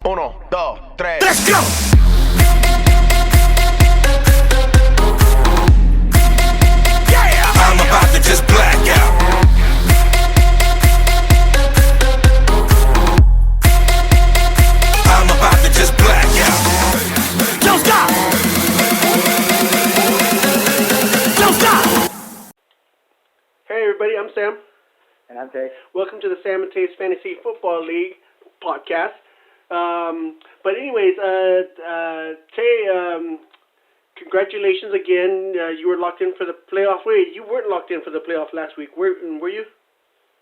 Uno, dos, tres. Let's go! Yeah! I'm about to just black out. I'm about to just black out. Don't stop! Don't stop! Hey everybody, I'm Sam. And I'm Jay. Welcome to the Sam and Tate's Fantasy Football League podcast. But anyways, Tay, congratulations again. You were locked in for the playoff. Wait, you weren't locked in for the playoff last week, were you?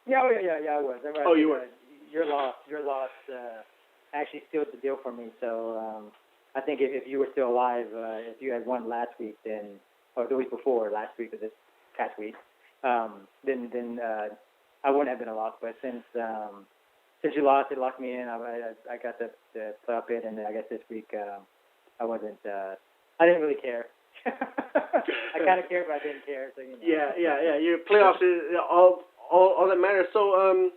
Yeah, I was. Oh, you were. Your loss actually sealed the deal for me. So I think if you were still alive, if you had won last week, then or the week before last week or this past week, then I wouldn't have been a loss. But since you lost, it locked me in. I got the playoff bid, and I guess this week I wasn't. I didn't really care. I kind of cared, but I didn't care. So, you know. Yeah. Your playoffs is all that matters. So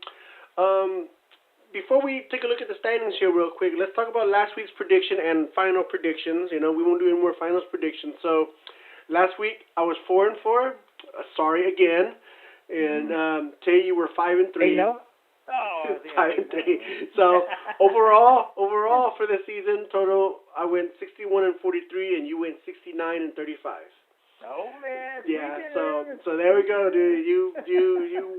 before we take a look at the standings here real quick, let's talk about last week's prediction and final predictions. You know, we won't do any more finals predictions. So last week I was 4-4. Sorry again. And Tay, you were 5-3. Hey, no? Oh, 5-3. So overall for the season total, I went 61-43, and you went 69-35. Oh man. Yeah. So there we go, dude. You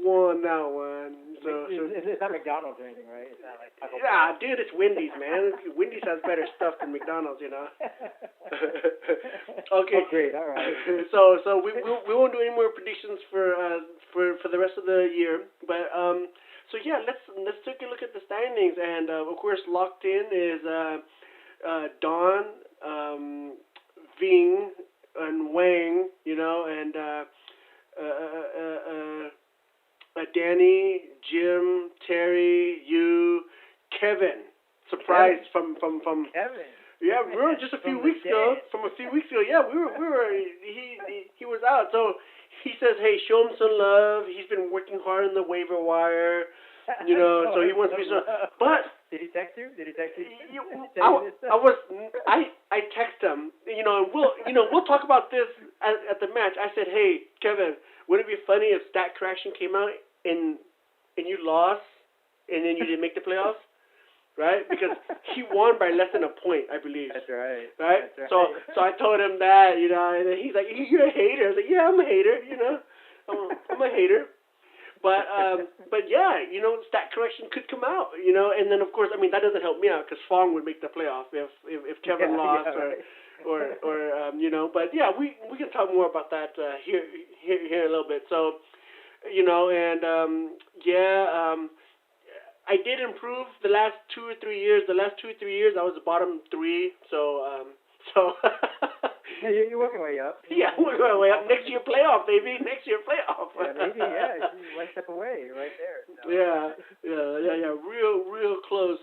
won that one. So it's not McDonald's or anything, right? It's not like Taco Bell. yeah, dude, it's Wendy's, man. Wendy's has better stuff than McDonald's, you know. Okay. Oh, great. All right. So we won't do any more predictions for the rest of the year, but so yeah, let's take a look at the standings, and of course locked in is Don, Ving, and Wang, you know, and Danny, Jim, Terry, you, Kevin. Surprise from Kevin. yeah, we were just a few weeks ago. Yeah, we were. He was out, so he says, hey, show him some love. He's been working hard on the waiver wire, you know. So he wants to be so. But did he text you? I text him, you know, and we'll talk about this at the match. I said, hey, Kevin, wouldn't it be funny if Stat Correction came out and you lost and then you didn't make the playoffs? Right? Because he won by less than a point, I believe. That's right. Right? That's right. So I told him that, you know, and then he's like, you're a hater. I was like, yeah, I'm a hater, you know. I'm a hater. But yeah, you know, Stat Correction could come out, you know, and then of course, I mean, that doesn't help me out because Fong would make the playoff if Kevin lost right. or you know, but yeah, we can talk more about that here in a little bit. So, you know, and I did improve the last 2 or 3 years. The last 2 or 3 years, I was the bottom 3. So. Yeah, you're working way up. Yeah, we're going way up. Next year playoff, baby. Next year playoff. Yeah, maybe. Yeah, one step away, right there. So. Yeah. Real close.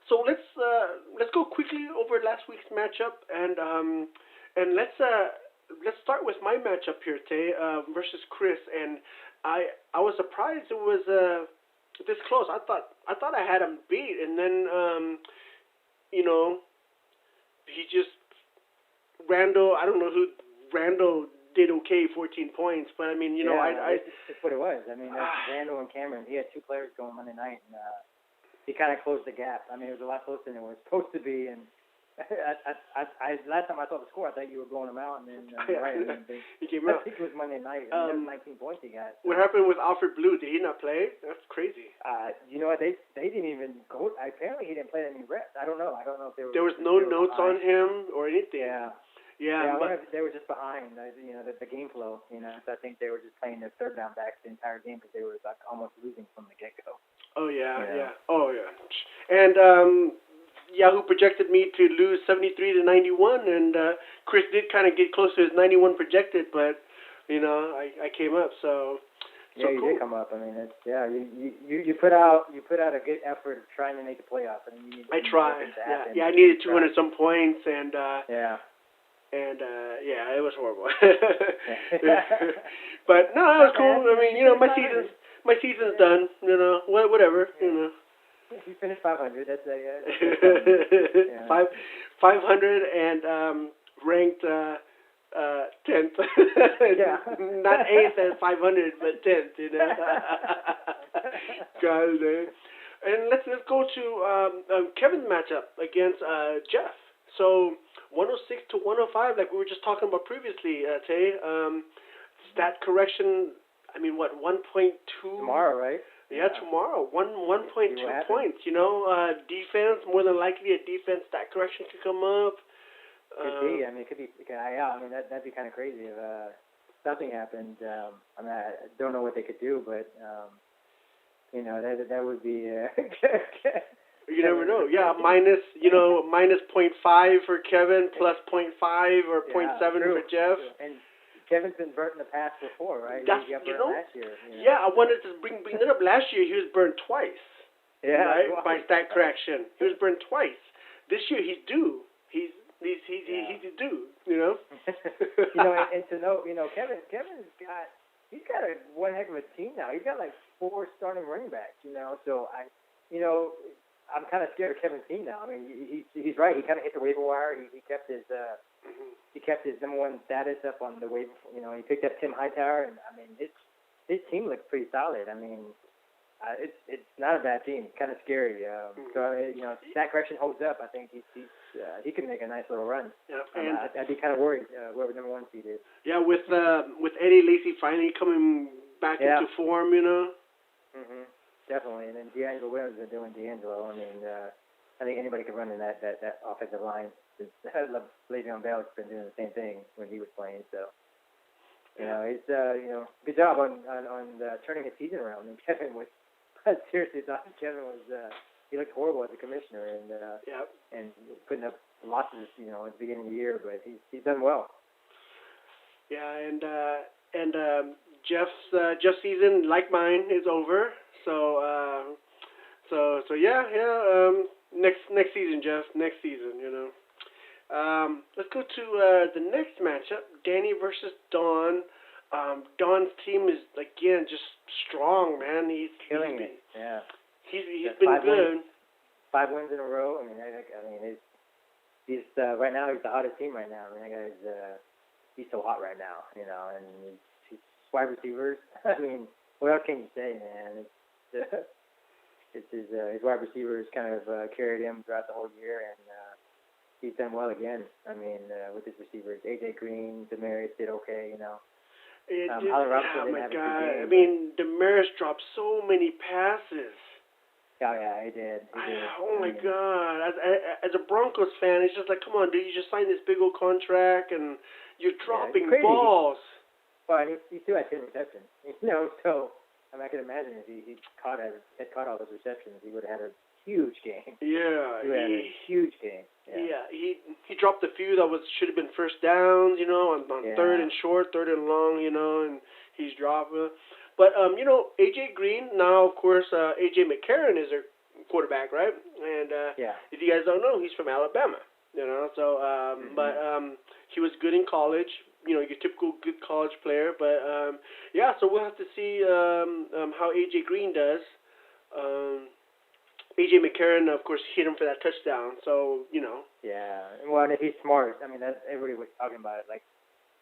So let's go quickly over last week's matchup, and let's start with my matchup here, Tay, versus Chris, and I was surprised it was this close. I thought I had him beat, and then you know, he just Randall. I don't know who Randall did okay, 14 points, but I mean, you know, that's what it was. I mean, Randall and Cameron. He had 2 players going Monday night, and he kind of closed the gap. I mean, it was a lot closer than it was supposed to be, and. I last time I saw the score, I thought you were blowing them out, and then right. I think it was Monday night. And 19 points he got. What happened with Alfred Blue? Did he not play? That's crazy. You know what? They didn't even go. Apparently, he didn't play any reps. I don't know. I don't know if they were. There was no notes on him or anything. Yeah. But they were just behind. You know, the game flow. You know, so I think they were just playing their third down backs the entire game because they were like almost losing from the get go. Oh yeah. Oh yeah. And Yahoo projected me to lose 73-91, and Chris did kind of get close to his 91 projected, but you know, I came up, so yeah, you cool. did come up. I mean, you put out a good effort trying to make the playoffs. I mean, I tried. Yeah, I needed 200 some points, and it was horrible. But no, it was cool. I mean, you know, my season's done. You know, whatever. You know. He finished 500. That's yeah. 500 and ranked 10th. Yeah. Not 8th at 500, but 10th. You know. God, man. And let's go to Kevin's matchup against Jeff. So 106 to 105, like we were just talking about previously, Tay. Stat correction. I mean, what 1.2 tomorrow, right? Yeah, tomorrow. 1.2 points. You know, defense, more than likely a defense stat correction could come up. Could be. I mean, it could be. Yeah, I mean that'd be kind of crazy if something happened. I mean, I don't know what they could do, but you know, that would be. You never know. Yeah, minus minus 0.5 for Kevin, plus 0.5 or 0.7 for Jeff. And Kevin's been burnt in the past before, right? That's, he got burnt last year. Yeah, I wanted to bring it up. Last year he was burnt twice. Yeah. Right? By stat correction. He was burnt twice. This year he's due. He's due, you know? You know, and to know, you know, Kevin's got a one heck of a team now. He's got like 4 starting running backs, you know, so I'm kind of scared of Kevin's team now. I mean, he's right. He kind of hit the waiver wire. He kept his number one status up on the waiver. You know, he picked up Tim Hightower, and I mean, his team looks pretty solid. I mean, it's not a bad team. It's kind of scary. So you know, stat correction holds up. I think he could make a nice little run. Yeah, I'd be kind of worried whoever number 1 seed is. Yeah, with Eddie Lacy finally coming back into form, you know. Mhm. Definitely, and then D'Angelo Williams has been doing D'Angelo. I mean, I think anybody could run in that offensive line. Le'Veon Bell has been doing the same thing when he was playing. So, you know, it's good job on turning his season around. And Kevin was seriously thought Kevin was he looked horrible as a commissioner and putting up losses, you know, at the beginning of the year, but he's done well. Yeah, and Jeff's season, like mine, is over. So next season, Jeff. Next season, you know. Let's go to the next matchup: Danny versus Don. Don's team is again just strong, man. He's killing it. Yeah. He's been good. 5 wins in a row. I mean, he's right now he's the hottest team right now. I mean, that guy's he's so hot right now, you know, and he's wide receivers. I mean, what else can you say, man? It's his wide receivers kind of carried him throughout the whole year, and he's done well again. I mean, with his receivers, AJ Green, Demaryius did okay, you know. Allen Robinson didn't have a good game. I mean, Demaryius dropped so many passes. Oh yeah, he did. Oh my God! As a Broncos fan, it's just like, come on, dude! You just signed this big old contract, and you're dropping balls. Well, and he still had 10 receptions, you know. So I mean, I can imagine if he had caught all those receptions, he would have had a huge game. Yeah, he had a huge game. Yeah, he dropped a few that should have been first downs, you know, on third and short, third and long, you know, and he's dropping. But you know, AJ Green now, of course, AJ McCarron is their quarterback, right? And if you guys don't know, he's from Alabama, you know. So, but he was good in college. You know, your typical good college player. But so we'll have to see how AJ Green does. AJ McCarron, of course, hit him for that touchdown. So, you know. Yeah. Well, and if he's smart, I mean, everybody was talking about it. Like,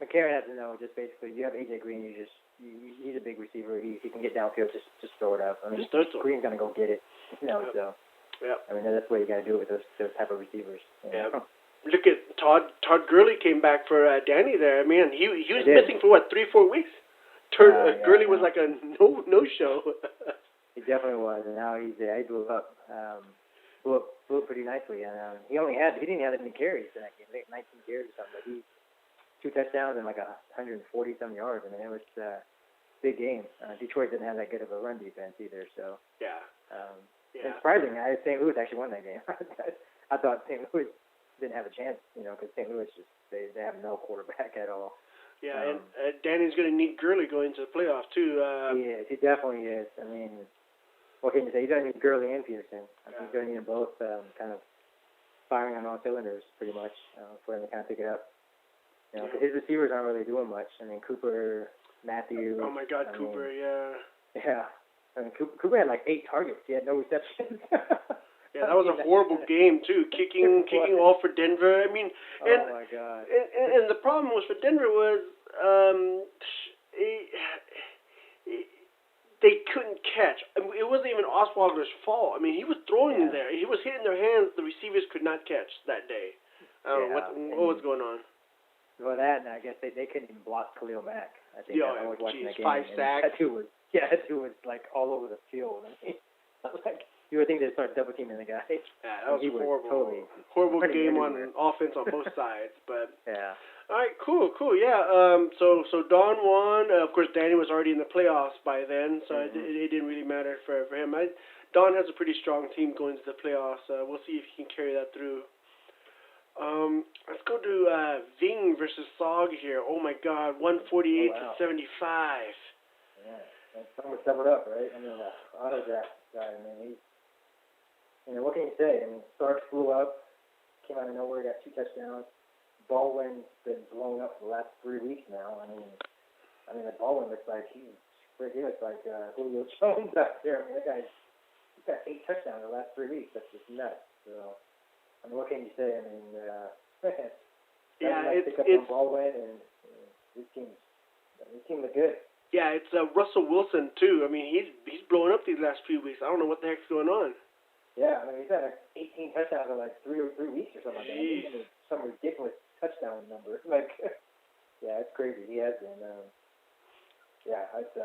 McCarron has to know, just basically, you have AJ Green, he's a big receiver. He can get downfield, just throw it up. I mean, Green's going to go get it. You know, so. Yeah. I mean, that's what you got to do with those type of receivers. Yeah. Look at Todd Gurley came back for Danny there. I mean, he was missing for 3-4 weeks. Gurley was like a no show. He definitely was, and now he blew up. Blew up pretty nicely. And he didn't have that many carries in that game. I think 19 carries or something. But 2 touchdowns and like 140-some yards. I mean, it was a big game. Detroit didn't have that good of a run defense either. So it's surprising. St. Louis actually won that game. I thought St. Louis didn't have a chance, you know, because St. Louis they have no quarterback at all. Yeah, and Danny's going to need Gurley going to the playoffs too. He definitely is. I mean, what can you say? He's going to need Gurley and Peterson. He's going to need them both kind of firing on all cylinders, pretty much, for him to kind of pick it up. You know, 'cause his receivers aren't really doing much. I mean, Cooper, Matthew. Oh my God, Cooper, yeah. Yeah. I mean, Cooper had like 8 targets. He had no receptions. Yeah, that was a horrible game too. Kicking all for Denver. I mean, and, oh my God. and the problem was for Denver was they couldn't catch. I mean, it wasn't even Osweiler's fault. I mean, he was throwing Yeah. there. He was hitting their hands. The receivers could not catch that day. I don't know what was going on. Well, that, and I guess they couldn't even block Khalil Mack. I think Yeah, I was watching geez, that game. 5 and sacks. That dude was like all over the field. I mean, like you would think they'd start double teaming the guy. Yeah, that was He was horrible. totally Horrible running game everywhere. on offense on both sides, but. Yeah. All right, cool. Yeah. So Don won. Of course, Danny was already in the playoffs by then, so it didn't really matter for him. Don has a pretty strong team going to the playoffs. We'll see if he can carry that through. Let's go to Ving versus Sog here. Oh my God, 148 to 75. Yeah. And someone stepped up, right? I mean, autograph guy. I mean, what can you say? I mean, Starks flew up, came out of nowhere, got 2 touchdowns. Baldwin's been blown up for the last 3 weeks now. I mean, the Baldwin looks like he looks like Julio Jones out there. I mean, that guy's he's got 8 touchdowns in the last 3 weeks. That's just nuts. So, I mean, what can you say? I mean, yeah, pick up on Baldwin, and this team look good. Yeah, it's Russell Wilson too. I mean, he's blowing up these last few weeks. I don't know what the heck's going on. Yeah, I mean, he's had like 18 touchdowns in like 3 weeks or something like that. Jeez. He's some ridiculous touchdown number. Like, yeah, it's crazy. He has been. Yeah, it's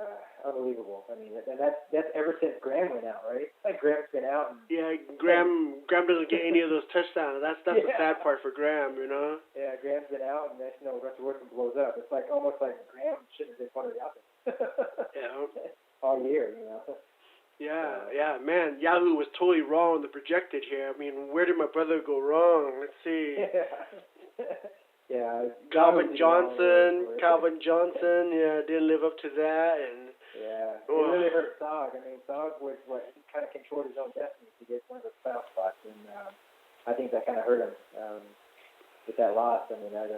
unbelievable. I mean, and that's ever since Graham went out, right? Like Graham's been out. And, Yeah, Graham doesn't get any of those touchdowns. That's the sad part for Graham, you know. Yeah, Graham's been out, and Russell Wilson blows up. It's like almost like Graham shouldn't have been part of the offense. Yeah. All year, you know. Yeah, man. Yahoo was totally wrong on the projected here. I mean, where did my brother go wrong? Let's see. Yeah. Calvin Johnson, didn't live up to that, and yeah, it really hurt Sog. I mean, Sog was he kind of controlled his own destiny to get one of the playoff spots, and I think that kind of hurt him with that loss. I mean, I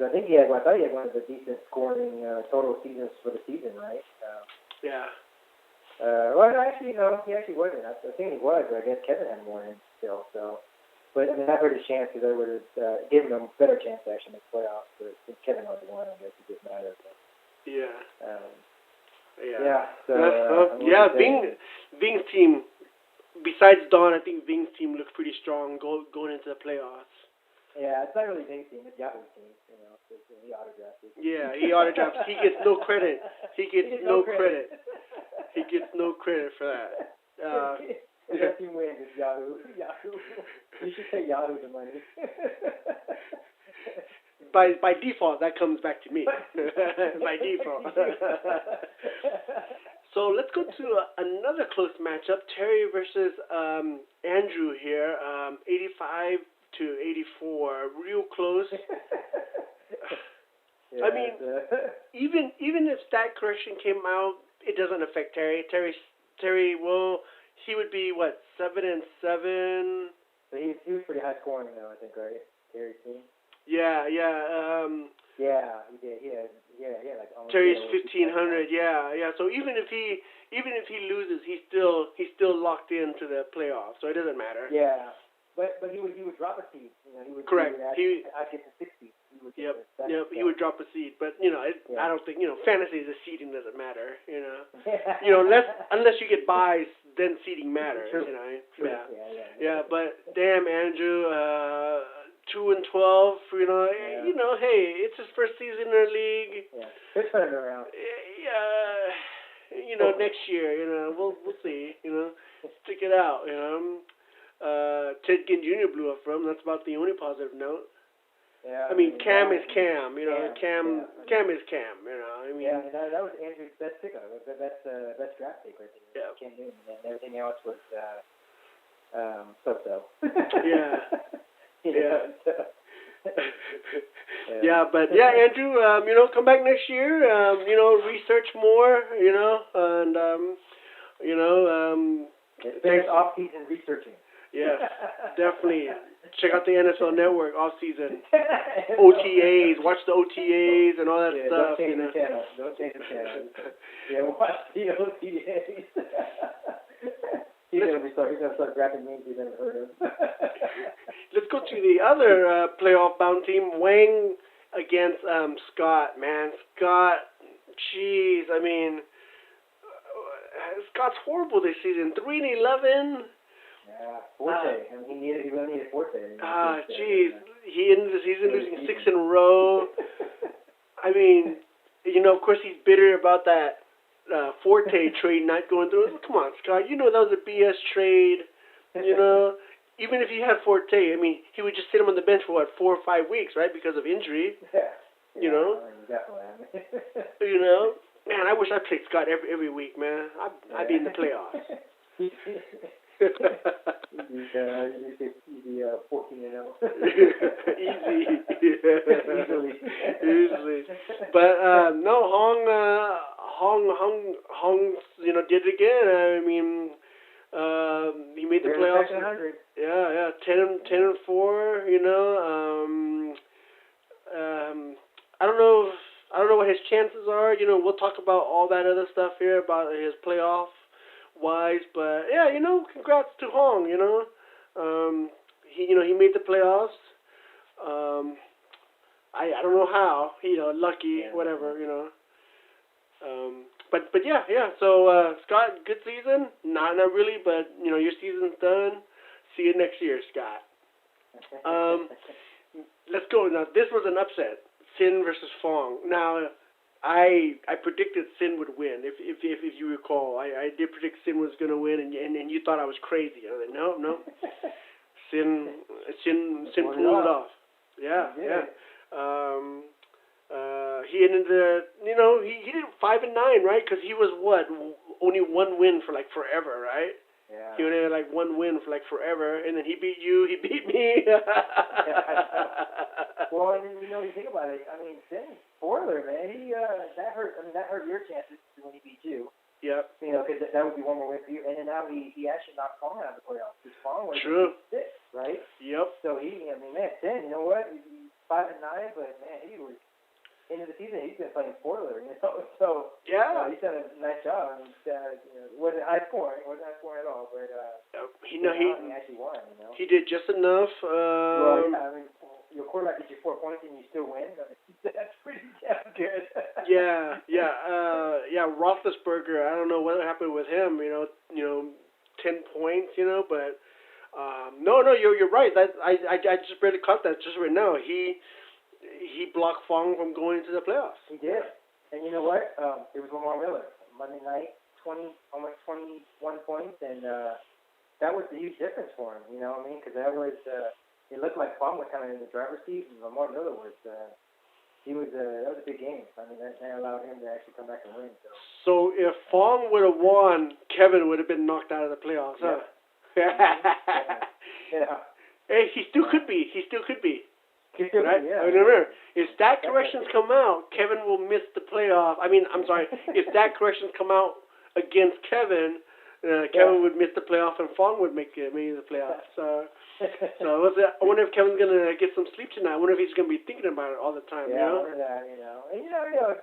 think I thought he had one of the decent scoring total seasons for the season, right? yeah. Well, actually, no, he actually wasn't. I think he was, but I guess Kevin had more in still. So, but I mean, that hurt his chances. I would have given him a better chance to actually make the playoffs. But since Kevin already won, I guess it didn't matter. But, Yeah. Yeah. So, Ving's team. Besides Don, I think Ving's team looks pretty strong going into the playoffs. Yeah, it's not really Ving's team. It's Yahoo's team. You know, he autographed it. Yeah, he autographs. He gets no credit. He gets no credit. He gets no credit for that. If that team wins, it's Yahoo. You should pay Yahoo the money. By default, that comes back to me. By default. So let's go to another close matchup. Terry versus Andrew here. 85 to 84. Real close. Yeah, I mean, even if stat correction came out, it doesn't affect Terry. Terry, well, he would be what, 7-7. So he was pretty high scoring though, I think, right? Terry's team. Yeah. Yeah, he did. He had like almost. Terry's 1,500. Yeah. So even if he loses, he's still locked into the playoffs. So it doesn't matter. Yeah, but he would drop a seed. You know, he would. Correct. I'd get to 60. Yep. He would drop a seed, but I don't think fantasy the seeding doesn't matter. Unless you get buys, then seeding matters. True. True. Yeah. But damn, Andrew, 2-12. Hey, it's his first season in the league. Yeah. Just turn it around. Yeah. Next year. We'll see. Stick it out. Ted Ginn Jr. blew up for him. That's about the only positive note. Yeah, I mean, Cam is Cam, Cam is Cam, Yeah, that was Andrew's best pickup, best draft pick right there. Yeah. Cam Newton, and everything else was so-so. Yeah. Yeah, but Andrew, come back next year, research more, and spend off-season researching. Yes, definitely. Check out the NFL Network off season. OTAs, watch the OTAs and all that Yeah, stuff. don't change You know. the channel. Don't change the channel. Yeah, watch the OTAs. He's gonna start grabbing names he's never heard of. Let's go to the other playoff-bound team, Wang against Scott. Man, Scott, jeez, I mean, Scott's horrible this season. 3-11. Yeah, Forte. I mean, he really needed Forte. Jeez, he ended the season losing 6 in a row. I mean, you know, of course he's bitter about that Forte trade not going through. Come on, Scott, you know that was a BS trade. You know, even if he had Forte, I mean, he would just sit him on the bench for, 4 or 5 weeks, right, because of injury. Yeah. You know? Definitely. You know? Man, I wish I played Scott every week, man. I'd be in the playoffs. He's 14-0. Easy. Easily. Easily. But no, Hong, you know, did it again. I mean, he made the playoffs. Yeah, 10-4. You know, I don't know what his chances are. You know, we'll talk about all that other stuff here about his playoff wise, but yeah, you know, congrats to Hong. You know, he made the playoffs. I don't know how. You know, lucky, whatever. You know. But yeah. So Scott, good season. Not really, but you know, your season's done. See you next year, Scott. Let's go now. This was an upset. Sin versus Fong. Now, I predicted Sin would win. If you recall, I did predict Sin was gonna win, and you thought I was crazy. I was like, no. Sin pulled it off. Yeah. He ended he did 5-9, right? Because he was only one win for like forever, right? Yeah. He only had like one win for like forever, and then he beat you. He beat me. Well, and you know, you think about it. I mean, Sin, spoiler, man. He that hurt. I mean, that hurt your chances when he beat you. Yep. You know, because that would be one more win for you. And then now he actually knocked Fong out of the playoffs. Because Fong was 6, right? Yep. So Sin, you know what? He's 5-9, but man, he was end of the season. He's been playing spoiler, you know. So yeah, he's done a nice job. I mean, wasn't high scoring at all, but he actually won. You know. He did just enough. Well, yeah, I mean, your quarterback gets you 4 points and you still win. I mean, that's pretty damn good. Yeah. Roethlisberger. I don't know what happened with him. You know, 10 points. You know, but no, you're right. I just barely caught that just right now. He blocked Fong from going into the playoffs. He did. And you know what? It was Lamar Miller. Monday night, almost 21 points, and that was the huge difference for him. You know what I mean? Because that was, it looked like Fong was kind of in the driver's seat, and Lamar Miller was, that was a big game. I mean, that allowed him to actually come back and win. So if Fong would have won, Kevin would have been knocked out of the playoffs, huh? Yeah. Hey, he still could be. Right? Yeah. Remember, if stat corrections come out, Kevin will miss the playoff. I'm sorry. If stat corrections come out against Kevin, Kevin would miss the playoff and Fong would make the playoffs. So I wonder if Kevin's gonna get some sleep tonight. I wonder if he's gonna be thinking about it all the time. Yeah, you know? I wonder that. You know, and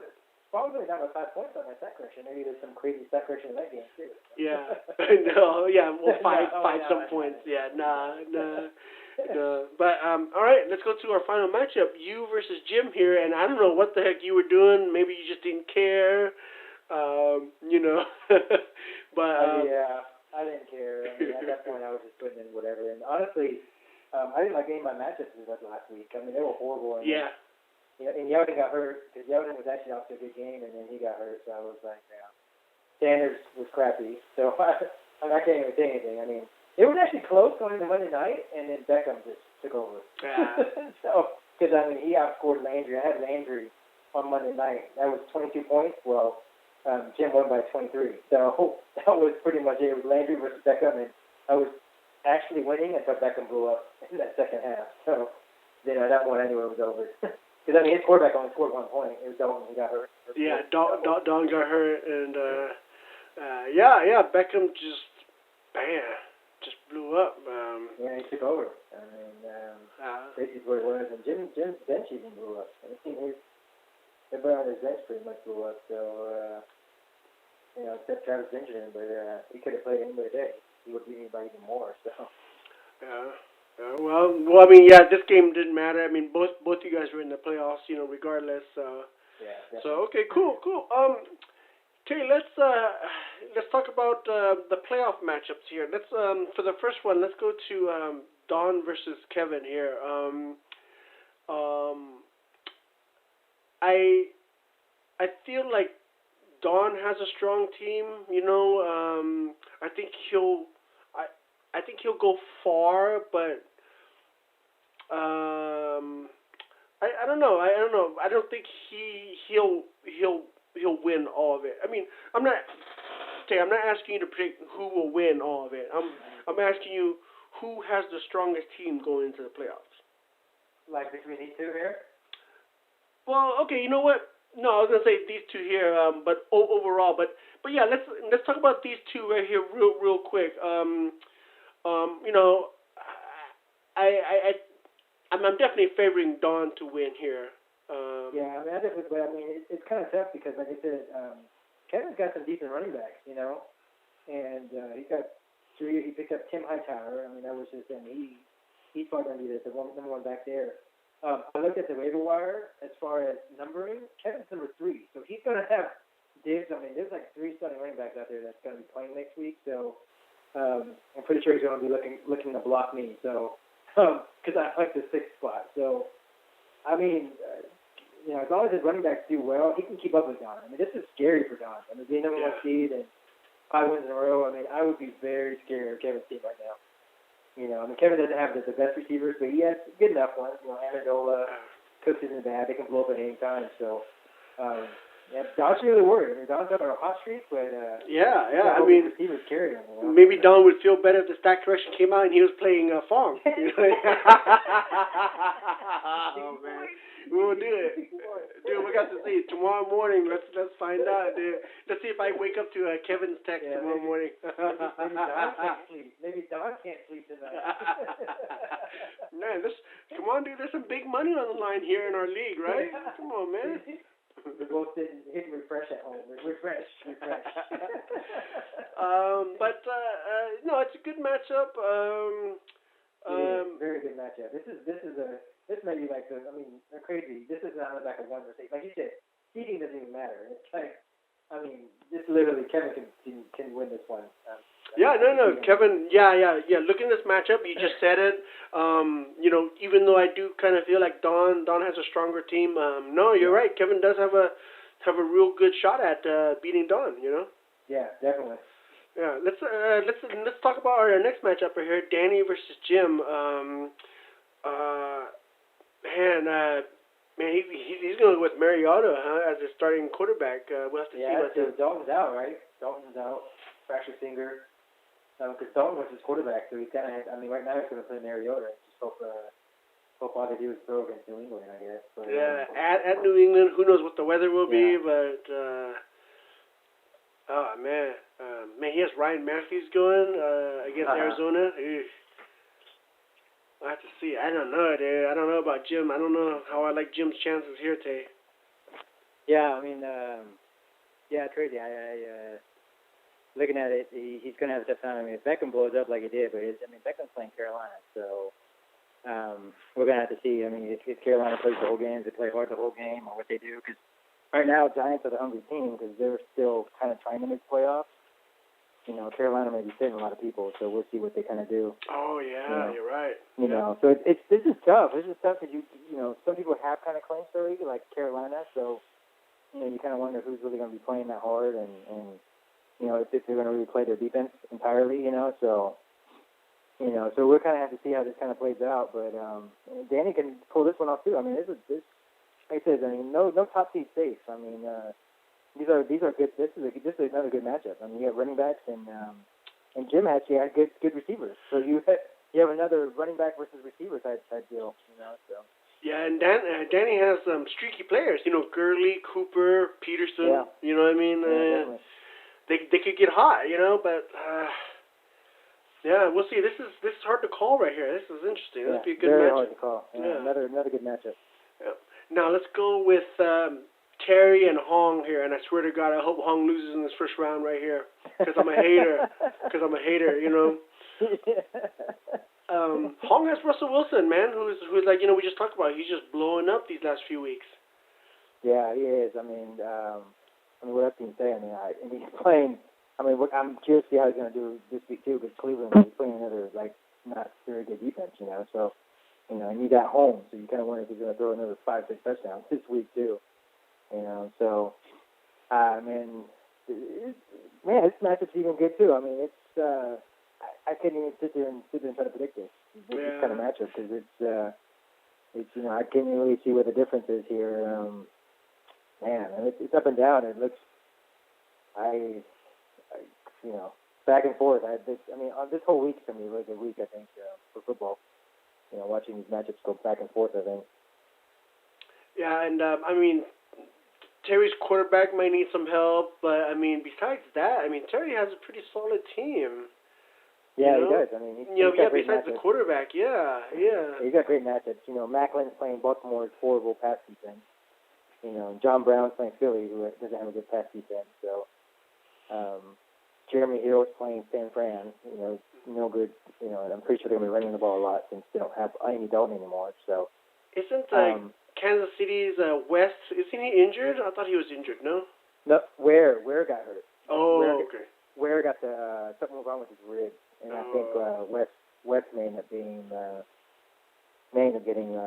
Fong's only got about 5 points on that stat correction. Maybe there's some crazy stat correction in that game too. Yeah. No. Yeah. Well, five some no. points. Yeah. Nah. But all right, let's go to our final matchup. You versus Jim here, and I don't know what the heck you were doing. Maybe you just didn't care. You know. But I didn't care. I mean, at that point, I was just putting in whatever. And honestly, I didn't like any of my matchups last week. I mean, they were horrible. And, and Yeldon got hurt because Yeldon was actually off to a good game, and then he got hurt. So I was like, Sanders was crappy. So I can't even say anything. I mean, it was actually close going into Monday night, and then Beckham just took over. Yeah. So, because, I mean, he outscored Landry. I had Landry on Monday night. That was 22 points. Well, Jim won by 23. So that was pretty much it. It was Landry versus Beckham, and I was actually winning until Beckham blew up in that second half. So, that one anyway was over. Because, I mean, his quarterback only scored 1 point. It was Dalton who got hurt. Yeah, Dalton got hurt, and, Beckham just blew up. took over. I mean, this is what it was. And Jim's bench even blew up. I think everybody on his bench pretty much blew up. So, except Travis Benjamin, but he could have played anybody there. He would beat anybody even more. So. Yeah. Well, I mean, yeah, this game didn't matter. I mean, both you guys were in the playoffs, regardless. Yeah. So okay, cool. Okay, let's talk about the playoff matchups here. Let's for the first one, let's go to Don versus Kevin here. I feel like Don has a strong team. I think he'll go far, but I don't know. I don't think he'll win all of it. I mean, I'm not asking you to predict who will win all of it. I'm asking you who has the strongest team going into the playoffs. Like between these two here? Well, okay. You know what? No, I was gonna say these two here, but overall, but yeah, let's talk about these two right here, real quick. I'm definitely favoring Don to win here. Yeah, I mean, it's kind of tough because, like I said, Kevin's got some decent running backs, and he's got three. He picked up Tim Hightower. I mean, that was just him. He's probably going to be the number one back there. I looked at the waiver wire as far as numbering. Kevin's number 3, so he's going to have dibs. I mean, there's like 3 starting running backs out there that's going to be playing next week. So I'm pretty sure he's going to be looking to block me. So because I like the 6th spot. So I mean, as long as his running backs do well, he can keep up with Don. I mean, this is scary for Don. I mean, being number 1 seed and 5 wins in a row. I mean, I would be very scared of Kevin's team right now. I mean, Kevin doesn't have the best receivers, but he has good enough ones. Amendola, Cooks isn't bad. They can blow up at any time. So, Don's really worried. I mean, Don's got a hot streak, but I mean, receivers carry him. Maybe Don would feel better if the stat correction came out and he was playing Fong. Oh man, we will do it. Dude, we got to see tomorrow morning. Let's find out, dude. Let's see if I wake up to Kevin's text tomorrow morning. Maybe Don can't sleep tonight. Man, come on, dude. There's some big money on the line here in our league, right? Come on, man. We're both hitting refresh at home. Refresh. No, it's a good matchup. Very good matchup. This may be like they're crazy. This is not like a 1 versus 8. Like you said, seeding doesn't even matter. It's like, this literally Kevin can win this one. No, Kevin. Yeah. Looking at this matchup, you just said it. Even though I do kind of feel like Don has a stronger team. No, you're right. Kevin does have a real good shot at beating Don. Yeah, definitely. Yeah. Let's talk about our next matchup right here, Danny versus Jim. He's going with Mariota as his starting quarterback. We'll have to see what Dalton's out, right? Dalton's out, fractured finger. Because Dalton was his quarterback, so he's kind of. Right now he's going to play Mariota. Just hope all they do is throw against New England, I guess. But, at New England, who knows what the weather will be, but he has Ryan Matthews going against Arizona. I have to see. I don't know, dude. I don't know about Jim. I don't know how I like Jim's chances here, Tay. Yeah, crazy. Looking at it, he's going to have a tough time. I mean, if Beckham blows up like he did, but Beckham's playing Carolina, so we're going to have to see. I mean, if Carolina plays the whole game, they play hard the whole game, or what they do. Because right now, Giants are the hungry team because they're still kind of trying to make playoffs. Carolina may be saving a lot of people, so we'll see what they kind of do. Oh yeah, you're right. So this is tough. This is tough because some people have kind of claims for the league, like Carolina. So you kind of wonder who's really going to be playing that hard, and if they're going to really play their defense entirely. So we'll kind of have to see how this kind of plays out. But Danny can pull this one off too. I mean, this like I said, no top seed safe. These are good. This is another good matchup. You have running backs and Jim actually had good receivers. So you have another running back versus receiver type deal. So. Yeah, and Danny has some streaky players. Gurley, Cooper, Peterson. Yeah. You know what I mean? Yeah, they could get hot. But we'll see. This is hard to call call right here. This is interesting. This Yeah, would be a good very matchup. hard to call. Yeah. Another good matchup. Yeah. Now let's go with Terry and Hong here, and I swear to God, I hope Hong loses in this first round right here, because I'm a hater. Because I'm a hater, you know. Hong has Russell Wilson, man, who's like, you know, we just talked about. He's just blowing up these last few weeks. Yeah, he is. I mean, what else can you say? I mean, and he's playing. I mean, I'm curious to see how he's going to do this week too, because Cleveland is playing another like not very good defense, you know. So, you know, and he's at home, so you kind of wonder if he's going to throw another 5-6 touchdowns this week too, you know. So, man, this matchup's even good too. I mean, it's I couldn't even sit there and try to predict this kind of matchup, because it's you know, I can't really see what the difference is here. Man, it's up and down. It looks, you know, back and forth. This whole week's gonna be a really good week, I think, for football. You know, watching these matchups go back and forth, I think. Yeah, and I mean, Terry's quarterback might need some help, but I mean, besides that, I mean, Terry has a pretty solid team. Yeah, you know? he does. I mean, he's Yeah, got great besides matchups. the quarterback, yeah. He's got great matchups. You know, Macklin's playing Baltimore's horrible pass defense. You know, John Brown's playing Philly, who doesn't have a good pass defense. So, Jeremy Hill's playing San Fran. You know, no good. You know, and I'm pretty sure they're going to be running the ball a lot since they don't have Andy Dalton anymore. So, Isn't Kansas City's West? Isn't he injured? I thought he was injured. No. no, Ware got hurt. Oh, okay. Ware got something wrong with his rib, and I think West may end up getting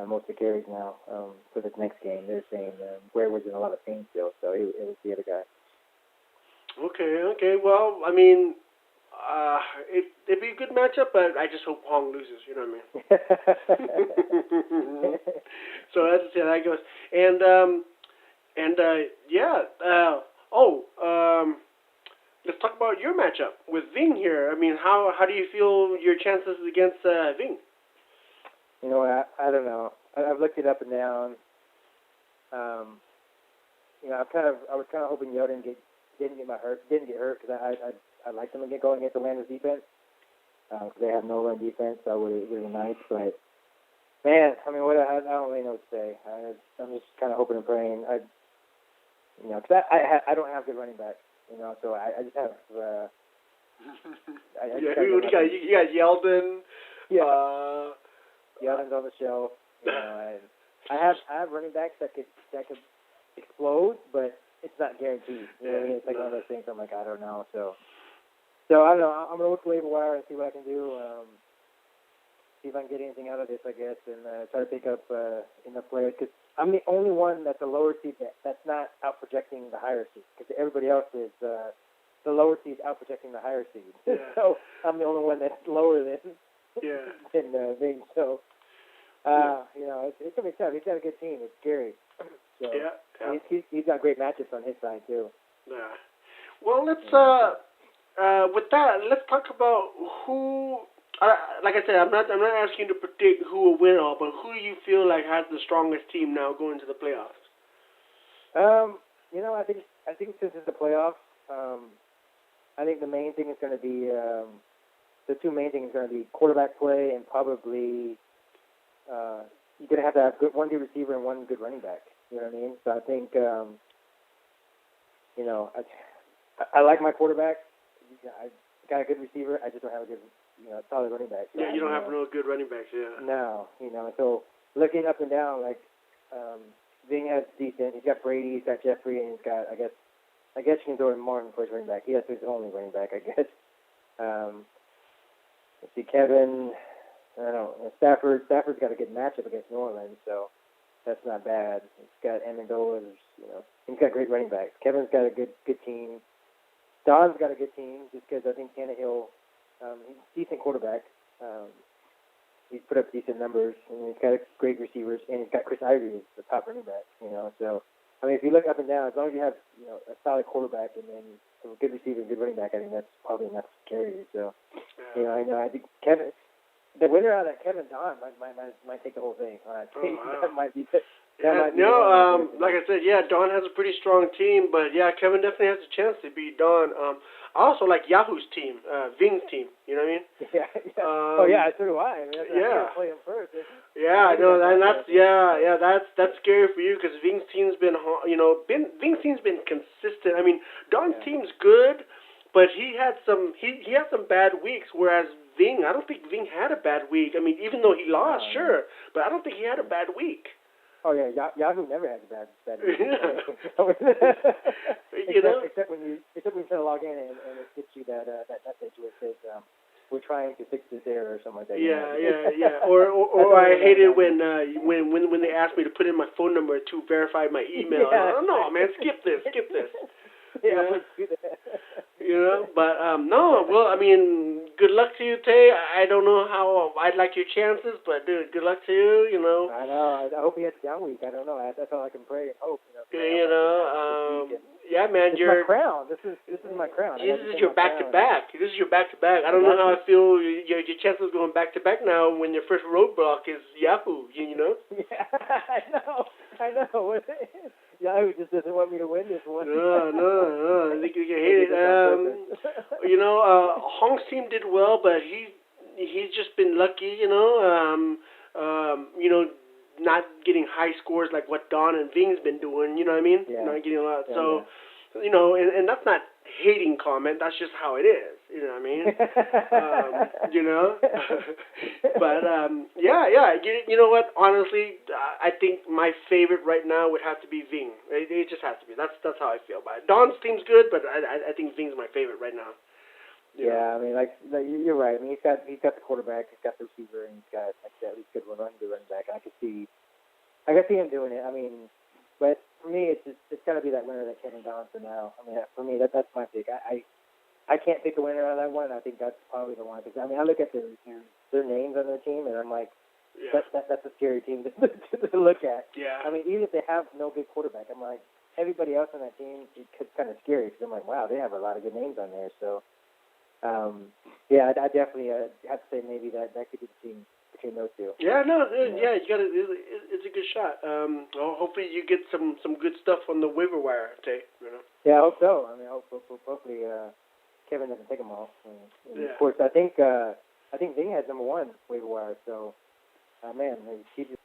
most of the carries now for this next game. They're saying Ware was in a lot of pain still, so it was the other guy. Okay. Well, I mean, it'd be a good matchup, but I just hope Hong loses. You know what I mean? So that's just how that goes. Let's talk about your matchup with Ving here. I mean, how do you feel your chances against Ving? You know, I don't know. I've looked it up and down. You know, I was kind of hoping Yoda didn't get hurt because I liked them going against the Landers defense. Because they have no run defense, so it would be nice. But man, I mean, I don't really know what to say. I'm just kind of hoping and praying. Because I don't have good running backs. You know, so I just have. You got Yeldon. Yeah. Yeldon's on the shelf. You know, I have running backs that could explode, but it's not guaranteed. You know what I mean? It's like one of those things. I'm like, I don't know. So I don't know. I'm gonna look the waiver wire and see what I can do. See if I can get anything out of this, I guess, and try to pick up enough players. Because I'm the only one that's a lower seed that's not out projecting the higher seed. Because everybody else is the lower seed out projecting the higher seed. Yeah. So I'm the only one that's lower than Ving. So you know, it's gonna be tough. He's got a good team. It's scary. So he's got great matchups on his side too. Yeah. Well, let's with that, let's talk about who. Like I said, I'm not asking you to predict who will win all, but who do you feel like has the strongest team now going to the playoffs? You know, I think since it's the playoffs, I think the main thing is going to be the two main things are going to be quarterback play and probably you're going to have one good receiver and one good running back. You know what I mean? So I think you know, I like my quarterback. I got a good receiver. I just don't have a good, you know, solid running back. Yeah, you don't have no good running backs. Yeah. No, you know. So looking up and down, like Ving has decent. He's got Brady. He's got Jeffrey, and he's got I guess you can throw in Martin for his running back. He has his only running back, I guess. Let's see, Kevin. I don't know. Stafford's got a good matchup against New Orleans, so that's not bad. He's got Amendola. You know, he's got great running backs. Kevin's got a good team. Don's got a good team just because I think Tannehill, he's a decent quarterback. He's put up decent numbers, and he's got great receivers, and he's got Chris Ivory as the top running back. You know, so I mean, if you look up and down, as long as you have a solid quarterback and then a good receiver and good running back, I think that's probably enough to carry you. So I think Kevin, the winner out of that Kevin Don might take the whole thing. I think that might be That Yeah, might be no, the one right there for like me. I said, yeah, Don has a pretty strong team, but yeah, Kevin definitely has a chance to beat Don. I also like Yahoo's team, Ving's team. You know what I mean? Yeah, yeah. Oh yeah, so do I. I mean, I yeah. gotta play him first. Yeah, I Maybe know, that and matchup. that's scary for you because Ving's team's been, Ving's team's been consistent. I mean, Don's Yeah. team's good, but he had some bad weeks, whereas Ving, I don't think Ving had a bad week. I mean, even though he lost, No, sure, but I don't think he had a bad week. Oh yeah, Yahoo never has a bad week. You know? except when you try to log in and it gets you that message where it says we're trying to fix this error or something like that. Yeah. Or I hate it when they ask me to put in my phone number to verify my email. Yeah. Oh, no, man, skip this. Yeah, Yeah. do that. But no. Well, I mean, good luck to you, Tay. I don't know how I'd like your chances, but dude, good luck to you. You know. I know. I hope he has a down week. I don't know. That's all I can pray and hope. Yeah, man, It's my crown. This is my crown. This is your back to back. This is your back to back. I don't know how I feel. Your chances going back to back now when your first roadblock is Yahoo. You know. Yeah, I know. Yahoo just doesn't want me to win this one. No. I think you can hate it. Hong's team did well, but he's just been lucky. Not getting high scores like what Don and Ving's been doing. You know what I mean? Yeah. Not getting a lot. Yeah, So, and that's not hating comment. That's just how it is. You know what I mean? But yeah. You know what? Honestly, I think my favorite right now would have to be Ving. It just has to be. That's how I feel about it. Don's team's good, but I think Ving's my favorite right now. Yeah, I mean, like you're right. I mean, he's got the quarterback, he's got the receiver, and he's got like that. He's good running back. I can see him doing it. I mean, but for me, it's got to be that winner that Kevin Don for now. I mean, for me, that's my pick. I can't pick a winner out of that one. I think that's probably the one because I mean, I look at their names on their team, and I'm like, that's a scary team to look at. Yeah. I mean, even if they have no good quarterback, I'm like, everybody else on that team it's kind of scary because I'm like, wow, they have a lot of good names on there. So. I definitely have to say maybe that could be the team between those two. Yeah, you got it. It's a good shot. Hopefully you get some good stuff on the waiver wire, Tay. Yeah, I hope so. I mean, hopefully Kevin doesn't take them all. And of course, I think Ving has #1 waiver wire. So, he just